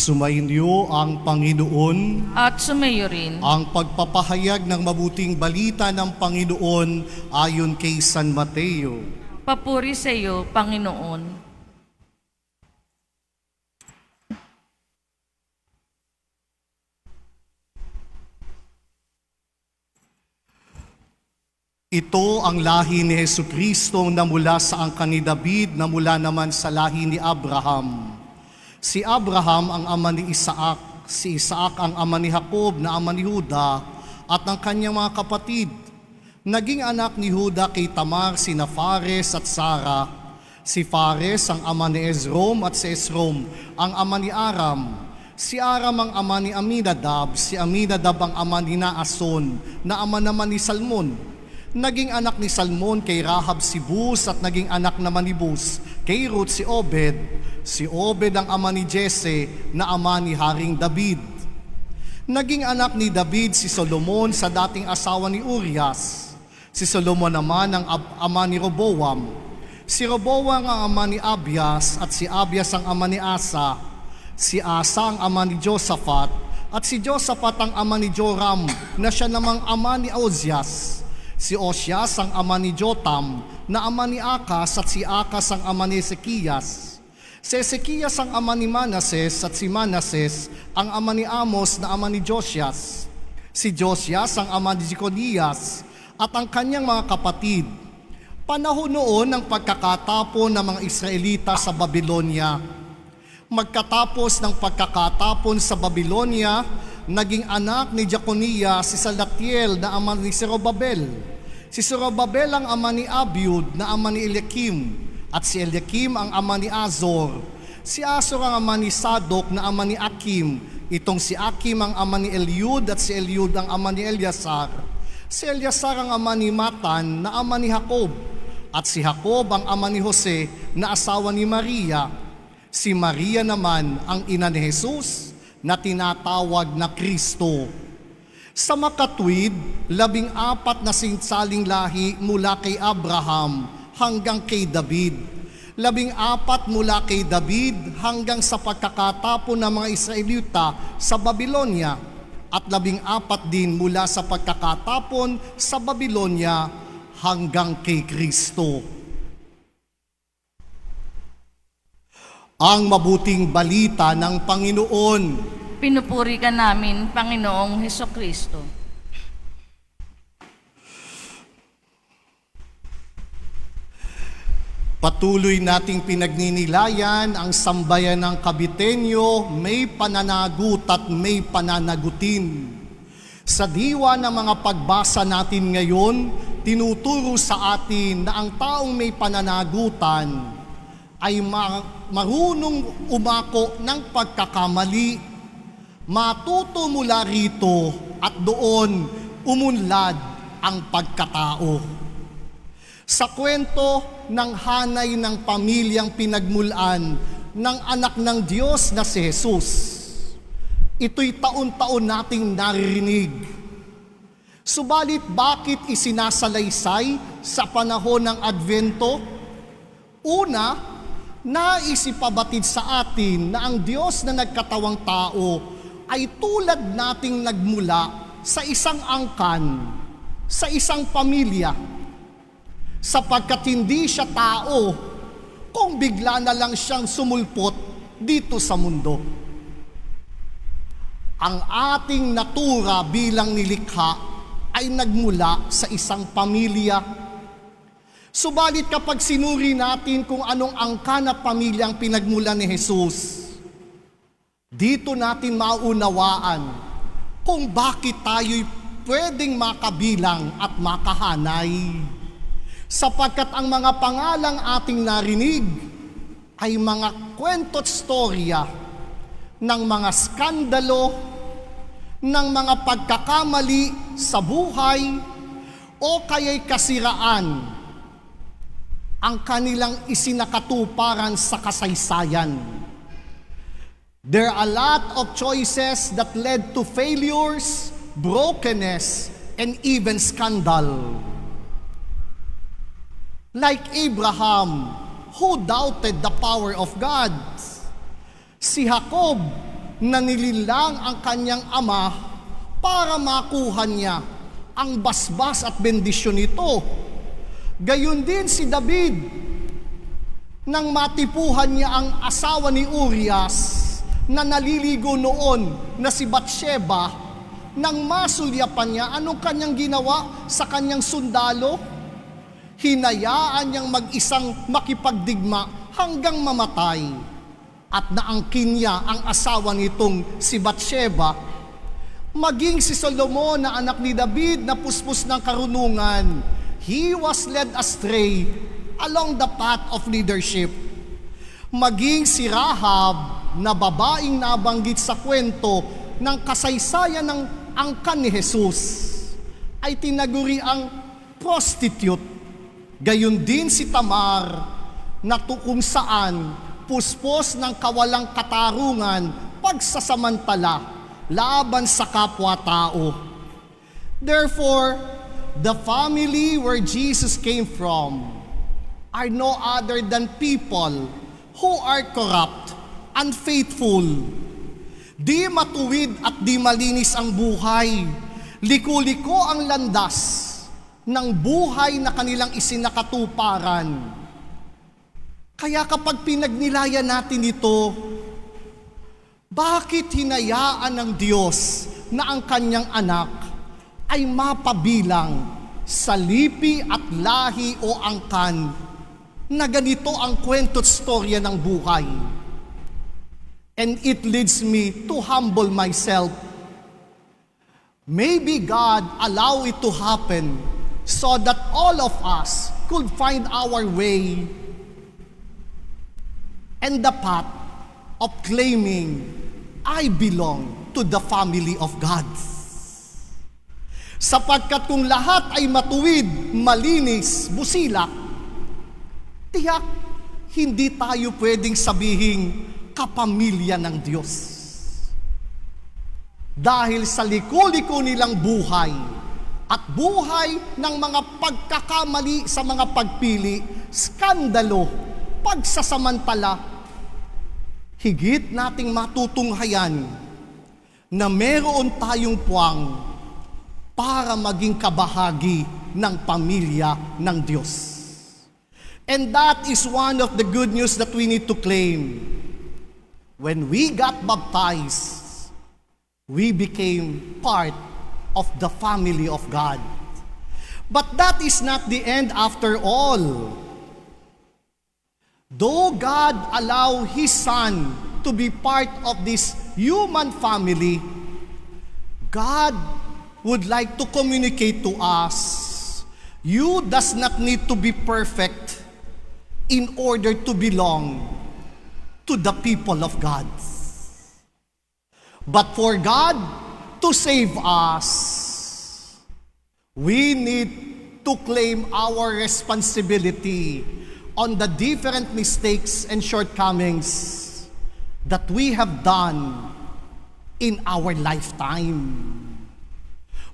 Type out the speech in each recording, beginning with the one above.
Sumainyo ang Panginoon. At sumayo rin. Ang pagpapahayag ng mabuting balita ng Panginoon ayon kay San Mateo. Papuri sa iyo, Panginoon. Ito ang lahi ni Jesucristo na mula sa angkan ni David, na mula naman sa lahi ni Abraham. Si Abraham ang ama ni Isaac, si Isaac ang ama ni Jacob na ama ni Juda at ng kanyang mga kapatid. Naging anak ni Juda kay Tamar sina Fares at Sara. Si Fares ang ama ni Esrom at si Esrom ang ama ni Aram. Si Aram ang ama ni Aminadab, si Aminadab ang ama ni Naason na ama naman ni Salmon. Naging anak ni Salmon kay Rahab si Bus at naging anak naman ni Bus kay Ruth si Obed. Si Obed ang ama ni Jesse na ama ni Haring David. Naging anak ni David si Solomon sa dating asawa ni Urias. Si Solomon naman ang ama ni Roboam. Si Roboam ang ama ni Abias at si Abias ang ama ni Asa. Si Asa ang ama ni Josaphat at si Josaphat ang ama ni Joram na siya namang ama ni Ozias. Si Ozias ang ama ni Jotam na ama ni Akas at si Akas ang ama ni Ezekias. Si Ezekias ang ama ni Manases at si Manases ang ama ni Amos na ama ni Josias. Si Josias ang ama ni Jeconias at ang kanyang mga kapatid. Panahon noon ng pagkakatapon ng mga Israelita sa Babylonia. Magkatapos ng pagkakatapon sa Babylonia, naging anak ni Jeconias si Salatiel na ama ni Zorobabel. Si Zorobabel ang ama ni Abiud na ama ni Eliakim, at si Eliakim ang ama ni Azor. Si Azor ang ama ni Sadok na ama ni Akim. Itong si Akim ang ama ni Eliud at si Eliud ang ama ni Eliasar. Si Eliasar ang ama ni Matan na ama ni Jacob. At si Jacob ang ama ni Jose na asawa ni Maria. Si Maria naman ang ina ni Jesus na tinatawag na Kristo. Sa makatwid, 14 na sinsaling lahi mula kay Abraham hanggang kay David. 14 mula kay David hanggang sa pagkakatapon ng mga Israelita sa Babylonia at 14 din mula sa pagkakatapon sa Babylonia hanggang kay Kristo. Ang mabuting balita ng Panginoon. Pinupuri ka namin, Panginoong Hesukristo. Patuloy nating pinagninilayan ang sambayan ng Kabitenyo, may pananagut at may pananagutin. Sa diwa ng mga pagbasa natin ngayon, tinuturo sa atin na ang taong may pananagutan ay marunong umako ng pagkakamali, matuto mula rito at doon umunlad ang pagkatao. Sa kwento ng hanay ng pamilyang pinagmulan ng anak ng Diyos na si Jesus, ito'y taon-taon nating naririnig. Subalit bakit isinasalaysay sa panahon ng Advento? Una, nais ipabatid sa atin na ang Diyos na nagkatawang tao ay tulad nating nagmula sa isang angkan, sa isang pamilya, sapagkat hindi siya tao kung bigla na lang siyang sumulpot dito sa mundo. Ang ating natura bilang nilikha ay nagmula sa isang pamilya. Subalit kapag sinuri natin kung anong angkan at pamilyang pinagmulan ni Jesus, dito natin maunawaan kung bakit tayo'y pwedeng makabilang at makahanay. Sapagkat ang mga pangalang ating narinig ay mga kwento't storya ng mga skandalo, ng mga pagkakamali sa buhay o kaya'y kasiraan ang kanilang isinakatuparan sa kasaysayan. There are a lot of choices that led to failures, brokenness, and even scandal. Like Abraham, who doubted the power of God. Si Jacob, na nililang ang kanyang ama para makuha niya ang basbas at bendisyon nito. Gayon din si David, nang matipuhan niya ang asawa ni Urias na naliligo noon na si Batsheba, nang masulyapan niya, anong kanyang ginawa sa kanyang sundalo? Hinayaan niyang mag-isang makipagdigma hanggang mamatay. At naangkin niya ang asawa nitong si Batsheba. Maging si Solomon na anak ni David na puspos ng karunungan, he was led astray along the path of leadership. Maging si Rahab na babaeng nabanggit sa kwento ng kasaysayan ng angkan ni Jesus ay tinaguri ang prostitute. Gayon din si Tamar na kung saan puspos ng kawalang katarungan, pagsasamantala laban sa kapwa-tao. Therefore, the family where Jesus came from are no other than people who are corrupt, unfaithful. Di matuwid at di malinis ang buhay. Liko-liko ang landas ng buhay na kanilang isinakatuparan. Kaya kapag pinagnilayan natin ito, bakit hinayaan ng Diyos na ang kanyang anak ay mapabilang sa lipi at lahi o angkan na ganito ang kwento't storya ng buhay? And it leads me to humble myself. Maybe God allow it to happen so that all of us could find our way and the path of claiming, I belong to the family of God. Sapagkat kung lahat ay matuwid, malinis, busilak, tiyak hindi tayo pwedeng sabihing kapamilya ng Diyos. Dahil sa liko-liko nilang buhay at buhay ng mga pagkakamali sa mga pagpili, skandalo, pagsasamantala, higit nating matutunghayan na meron tayong puwang para maging kabahagi ng pamilya ng Diyos. And that is one of the good news that we need to claim. When we got baptized, we became part of the family of God. But that is not the end after all. Though God allowed His Son to be part of this human family, God would like to communicate to us, you does not need to be perfect in order to belong to the people of God. But for God to save us, we need to claim our responsibility on the different mistakes and shortcomings that we have done in our lifetime.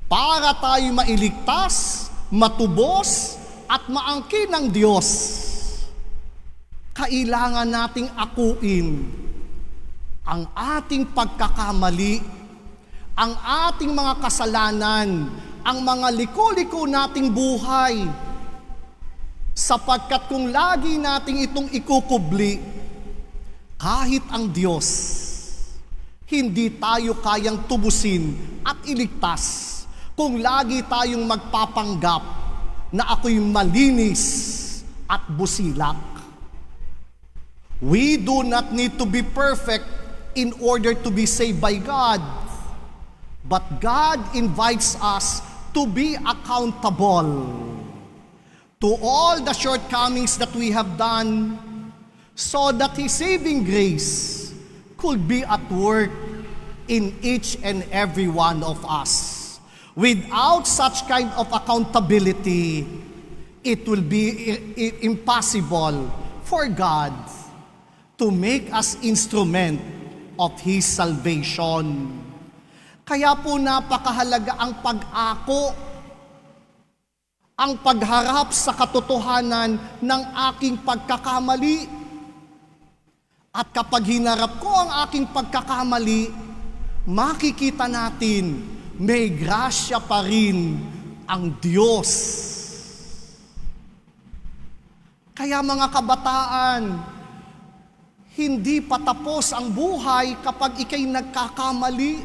Para tayo mailigtas, matubos, at maangkin ng Diyos, kailangan nating akuin ang ating pagkakamali, ang ating mga kasalanan, ang mga liko-liko nating buhay. Sapagkat kung lagi nating itong ikukubli, kahit ang Diyos, hindi tayo kayang tubusin at iligtas kung lagi tayong magpapanggap na ako'y malinis at busilak. We do not need to be perfect in order to be saved by God. But God invites us to be accountable to all the shortcomings that we have done so that His saving grace could be at work in each and every one of us. Without such kind of accountability, it will be impossible for God to make us instrument of His salvation. Kaya po napakahalaga ang pag-ako, ang pagharap sa katotohanan ng aking pagkakamali, At kapag hinarap ko ang aking pagkakamali, makikita natin may grasya pa rin ang Diyos. Kaya mga kabataan, hindi pa tapos ang buhay kapag ikay nagkakamali.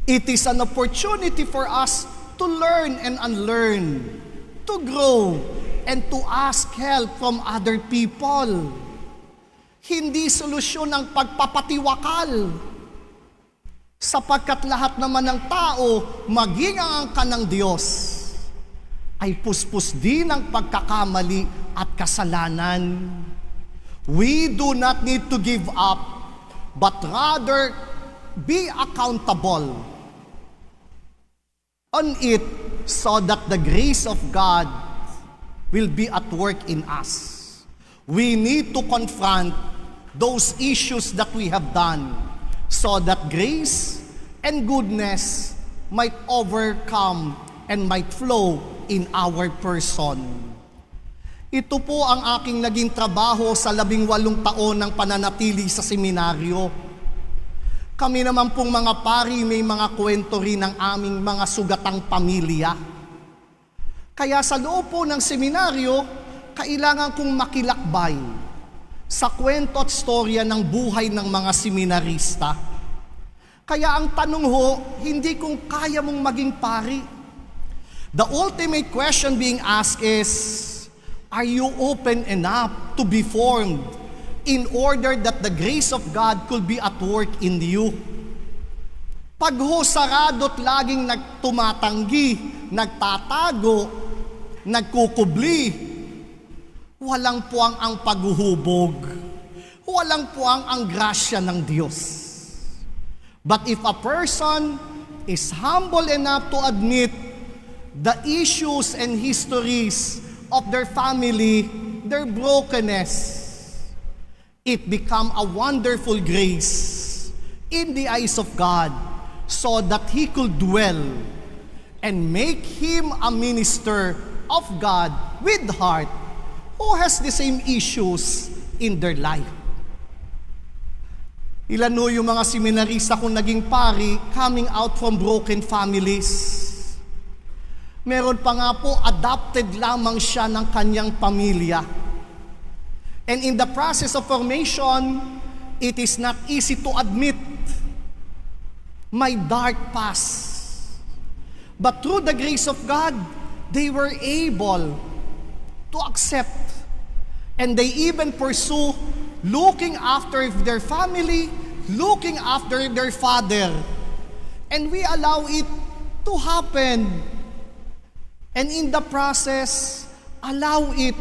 It is an opportunity for us to learn and unlearn, to grow, and to ask help from other people. Hindi solusyon ang pagpapatiwakal, sapagkat lahat naman ng tao, maging ang angkan ng Diyos, ay puspos din ang pagkakamali at kasalanan. We do not need to give up, but rather be accountable on it so that the grace of God will be at work in us. We need to confront those issues that we have done so that grace and goodness might overcome and might flow in our person. Ito po ang aking naging trabaho sa 18 taon ng pananatili sa seminaryo. Kami naman pong mga pari may mga kwento rin ng aming mga sugatang pamilya. Kaya sa loob po ng seminaryo, kailangan kong makilakbay sa kwento at storya ng buhay ng mga seminarista. Kaya ang tanong ho, hindi kung kaya mong maging pari. The ultimate question being asked is, are you open enough to be formed in order that the grace of God could be at work in you? Pag ho sarado't laging nagtumatanggi, nagtatago, nagkukubli, walang puwang ang paghuhubog, walang puwang ang grasya ng Diyos. But if a person is humble enough to admit the issues and histories of their family, their brokenness, it become a wonderful grace in the eyes of God so that He could dwell and make him a minister of God with heart who has the same issues in their life. Ilan ho yung mga seminarista kung naging pari coming out from broken families. Meron pa nga po, adopted lamang siya ng kanyang pamilya. And in the process of formation, it is not easy to admit my dark past. But through the grace of God, they were able to accept. And they even pursue looking after their family, looking after their father. And we allow it to happen. And in the process, allow it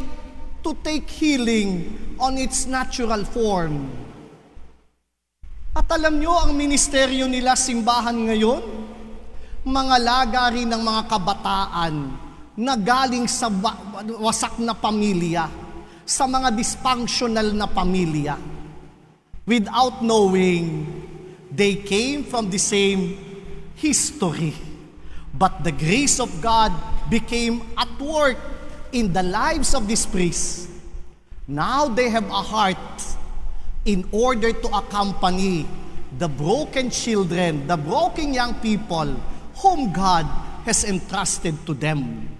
to take healing on its natural form. At alam nyo, ang ministeryo nila, simbahan ngayon, mga lagari ng mga kabataan na galing sa wasak na pamilya, sa mga dysfunctional na pamilya. Without knowing, they came from the same history. But the grace of God became at work in the lives of these priests. Now they have a heart in order to accompany the broken children, the broken young people whom God has entrusted to them.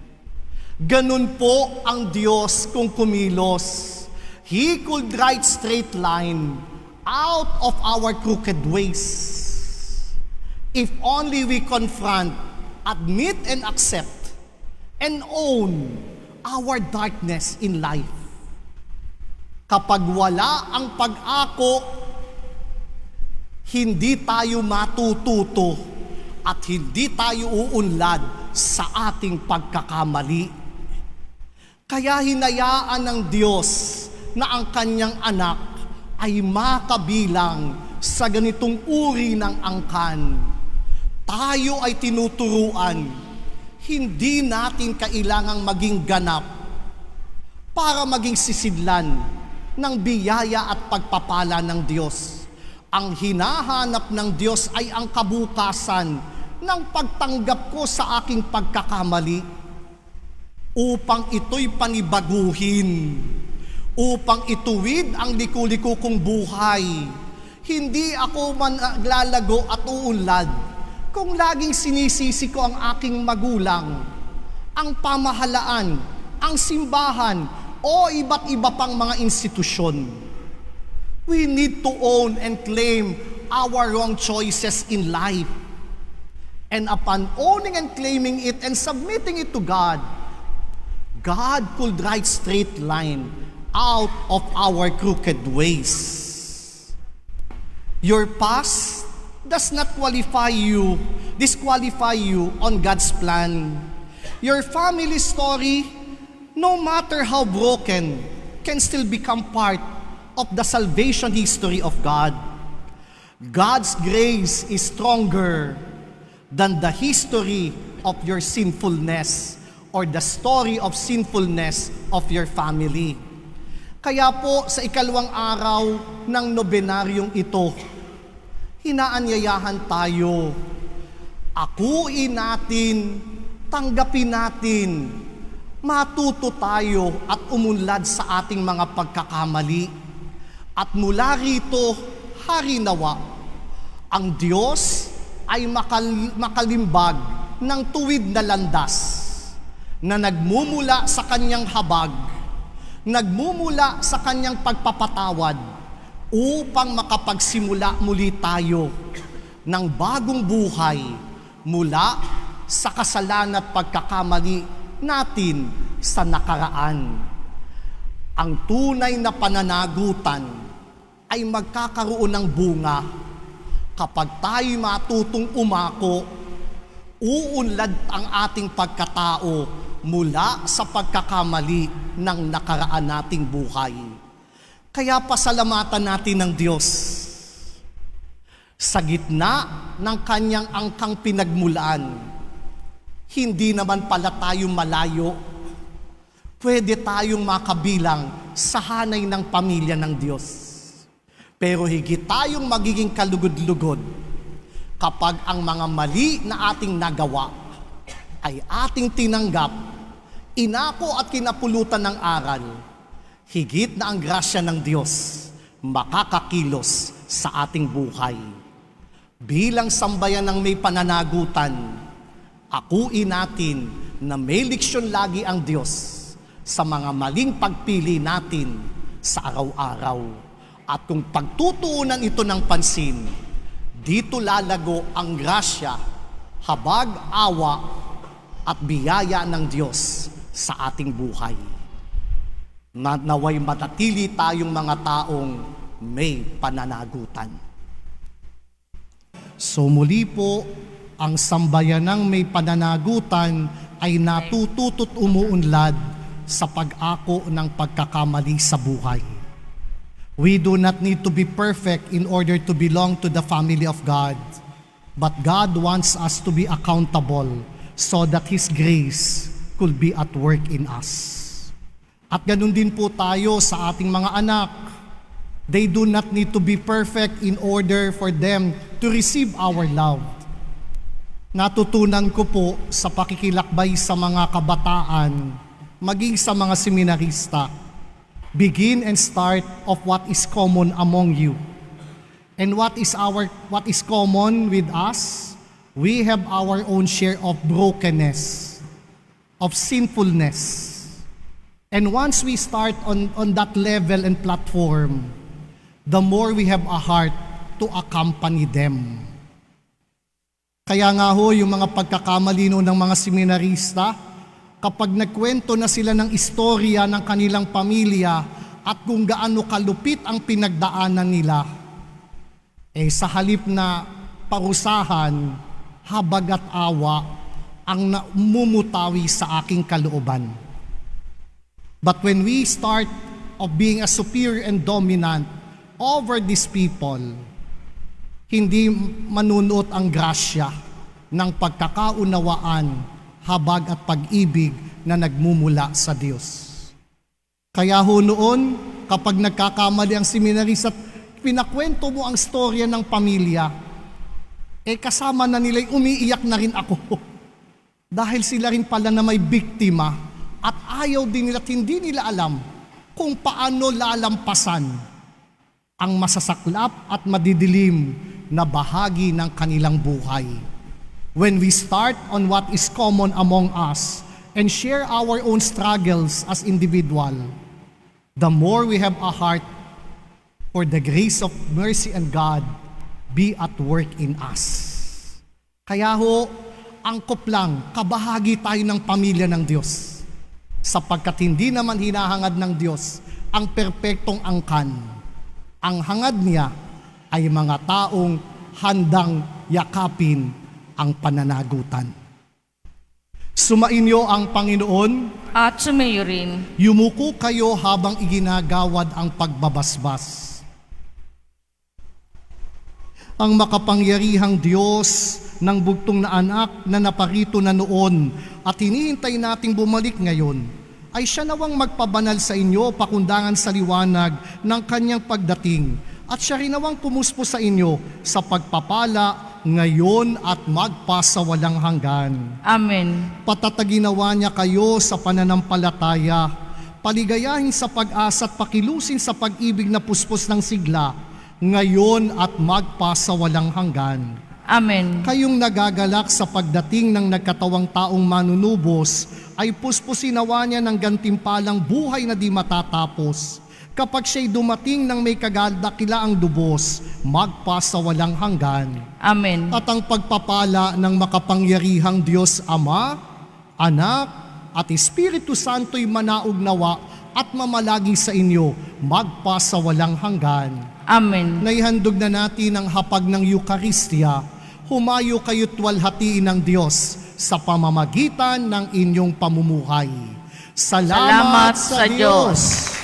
Ganun po ang Diyos kung kumilos. He could write straight line out of our crooked ways. If only we confront, admit and accept, and own our darkness in life. Kapag wala ang pag-ako, hindi tayo matututo at hindi tayo uunlad sa ating pagkakamali. Kaya hinayaan ng Diyos na ang kanyang anak ay makabilang sa ganitong uri ng angkan. Tayo ay tinuturuan, hindi natin kailangang maging ganap para maging sisidlan ng biyaya at pagpapala ng Diyos. Ang hinahanap ng Diyos ay ang kabukasan ng pagtanggap ko sa aking pagkakamali upang ito'y panibaguhin, upang ituwid ang liku-liku kong buhay. Hindi ako maglalago at uunlad kung laging sinisisi ko ang aking magulang, ang pamahalaan, ang simbahan, o iba't iba pang mga institusyon. We need to own and claim our wrong choices in life. And upon owning and claiming it and submitting it to God, God could write straight line out of our crooked ways. Your past does not disqualify you on God's plan. Your family story, no matter how broken, can still become part of the salvation history of God. God's grace is stronger than the history of your sinfulness or the story of sinfulness of your family. Kaya po sa ikalawang araw ng nobenaryong ito, hinaanyayahan tayo, akuin natin, tanggapin natin, matuto tayo at umunlad sa ating mga pagkakamali. At mula rito, harinawa, ang Diyos ay makalimbag ng tuwid na landas na nagmumula sa kanyang habag, nagmumula sa kanyang pagpapatawad upang makapagsimula muli tayo ng bagong buhay mula sa kasalanan at pagkakamali natin sa nakaraan. Ang tunay na pananagutan ay magkakaroon ng bunga kapag tayo matutong umako, uunlad ang ating pagkatao mula sa pagkakamali ng nakaraan nating buhay. Kaya pasalamatan natin ng Diyos. Sa gitna ng kanyang angkang pinagmulaan, hindi naman pala tayo malayo. Pwede tayong makabilang sa hanay ng pamilya ng Diyos. Pero higit tayong magiging kalugod-lugod kapag ang mga mali na ating nagawa ay ating tinanggap, inako at kinapulutan ng aral. Higit na ang grasya ng Diyos makakakilos sa ating buhay. Bilang sambayan ng may pananagutan, akuin natin na may leksyon lagi ang Diyos sa mga maling pagpili natin sa araw-araw. At kung pagtutuunan ito ng pansin, dito lalago ang grasya, habag, awa, at biyaya ng Diyos sa ating buhay. Naway matatili tayong mga taong may pananagutan. So muli po, ang sambayanang may pananagutan ay natututo't umuunlad sa pag-ako ng pagkakamali sa buhay. We do not need to be perfect in order to belong to the family of God, but God wants us to be accountable so that His grace could be at work in us. At ganun din po tayo sa ating mga anak. They do not need to be perfect in order for them to receive our love. Natutunan ko po sa pakikilakbay sa mga kabataan, maging sa mga seminarista, begin and start of what is common among you. And what is common with us? We have our own share of brokenness, of sinfulness. And once we start on that level and platform, the more we have a heart to accompany them. Kaya nga ho, yung mga pagkakamalino ng mga seminarista, kapag nagkwento na sila ng istorya ng kanilang pamilya at kung gaano kalupit ang pinagdaanan nila, sa halip na parusahan, habag at awa ang namumutawi sa aking kalooban. But when we start of being a superior and dominant over these people, hindi manunuot ang grasya ng pagkakaunawaan, habag at pag-ibig na nagmumula sa Diyos. Kaya ho noon, kapag nagkakamali ang seminarista at pinakwento mo ang storya ng pamilya, kasama na nila, umiiyak na rin ako. Dahil sila rin pala na may biktima at ayaw din nila at hindi nila alam kung paano lalampasan ang masasaklap at madidilim na bahagi ng kanilang buhay. When we start on what is common among us and share our own struggles as individual, the more we have a heart for the grace of mercy and God be at work in us. Kaya ho, angkop lang, kabahagi tayo ng pamilya ng Diyos. Sapagkat hindi naman hinahangad ng Diyos ang perpektong angkan. Ang hangad niya ay mga taong handang yakapin ang pananagutan. Sumainyo ang Panginoon, At sumayo rin. yumuko kayo habang iginagawad ang pagbabasbas. Ang makapangyarihang Diyos ng bugtong na anak na naparito na noon at hinihintay nating bumalik ngayon, ay siya nawang magpabanal sa inyo pakundangan sa liwanag ng kanyang pagdating, at siya rin nawang pumuspo sa inyo sa pagpapala ngayon at magpasawalang hanggan. Amen. Patataginawa niya kayo sa pananampalataya, paligayahin sa pag-asa at pakilusin sa pag-ibig na puspos ng sigla, ngayon at magpasawalang hanggan. Amen. Kayong nagagalak sa pagdating ng nagkatawang taong manunubos, ay puspusinawa niya ng gantimpalang buhay na di matatapos. Kapag siya'y dumating ng may kagadakilaang lubos, magpasawalang hanggan. Amen. At ang pagpapala ng makapangyarihang Diyos Ama, Anak, at Espiritu Santo'y manaog nawa at mamalagi sa inyo, magpasawalang hanggan. Amen. Naihandog na natin ang hapag ng Eucharistia, humayo kayo't walhatiin ng Diyos sa pamamagitan ng inyong pamumuhay. Salamat sa Diyos!